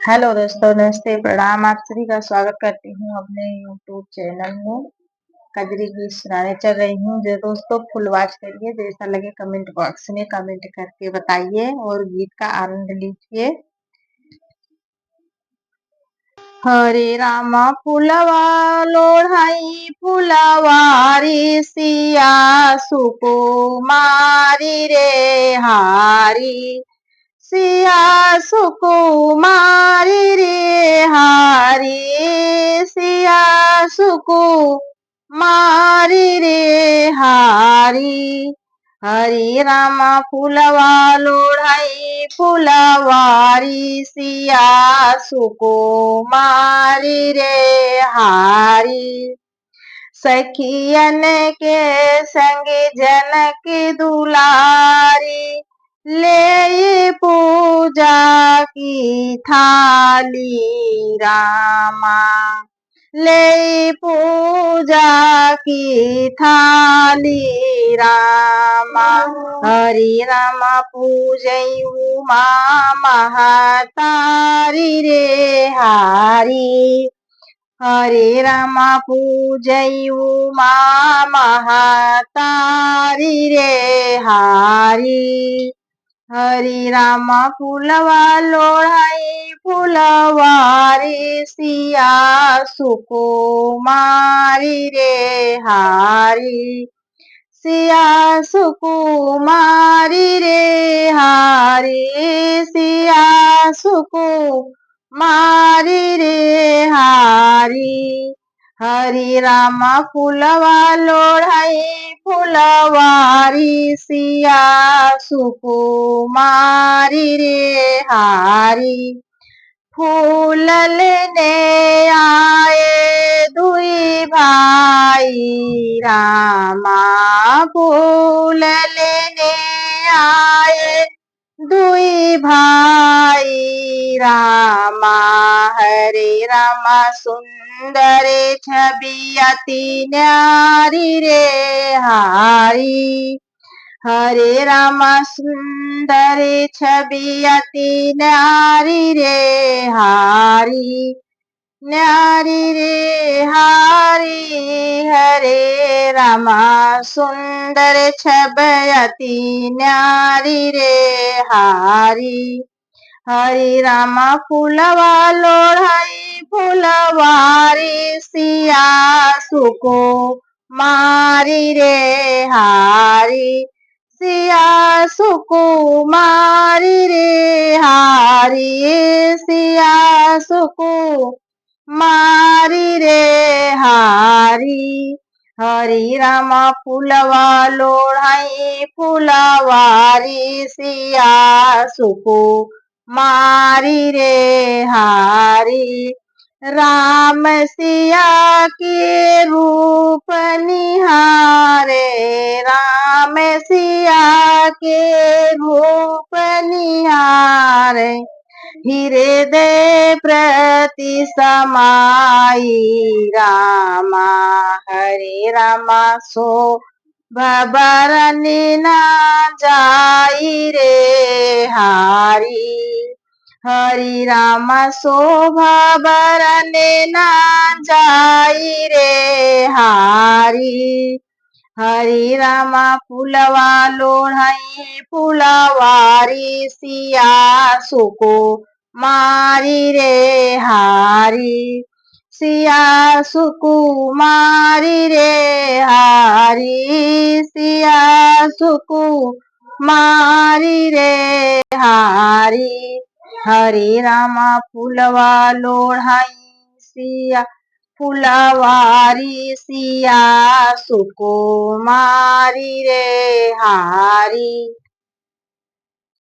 Hello दोस्तों, नमस्ते, प्रणाम। आप सभी का स्वागत करती हूँ अपने यूट्यूब चैनल में। कजरी गीत सुनाने चल रही हूँ। जो दोस्तों फुल वॉच करिए, जैसा लगे कमेंट बॉक्स में कमेंट करके बताइए और गीत का आनंद लीजिए। हरे रामा फुलवा लोढ़ाई फुलवारी सिया सुकुमारी रे हारी सिया सुकुमारी रे हारी सिया सुकुमारी रे हारी। हरि रामा फुलवा लोढ़ाई फुलवारी सिया सुकुमारी रे हारी। सखियन के संग जनक दुलारी ले पूजा की थाली रामा ले पूजा की थाली रामा। हरि रामा पूजई उमा महतारी रे हारी। हरे रामा पूजई उमा महतारी रे हारी। हरि रामा फुलवा लोढ़ाई फुलवारी सिया सुकुमारी रे हारी सिया सुकुमारी रे हारी सिया सुकुमारी रे हारी। हरि रामा फुलवा लोढ़ाई फुलवारी सिया सुकुमारी रे हारी। फूल लेने आए दुई भाई रामा फूल लेने आए दुई भाई रामा। हरे रामा सुंदर छवि अति न्यारी रे हारी। हरे रामा सुंदर छवि अति न्यारी रे हारी न्यारी रे हारी। हरे रामा सुंदर छवि अति न्यारी रे हारी। हरि रामा फुलवा लोढ़ाई फुलवारी सिया सुकुमारी रे हारी सिया सुकुमारी रे हारी सिया सुकुमारी रे हारी। हरि रामा फुलवा लोढ़ाई फुलवारी सिया सुकुमारी रे हारी। राम सिया के रूप निहारे राम सिया के रूप निहारे हृदय प्रति समाई रामा। हरे रामा सो भबरनि ना जाई रे हारी। हरि रामा शोभा बरने ना जाई रे हारी। हरि रामा फुलवा लोढ़ाई फुलवारी सिया सुकुमारी रे हारी सिया सुकुमारी रे हारी सिया सुकुमारी रे हारी। हरे रामा फुलवा लोढ़ाई सिया फुलवारी सिया सुकुमारी रे हारी।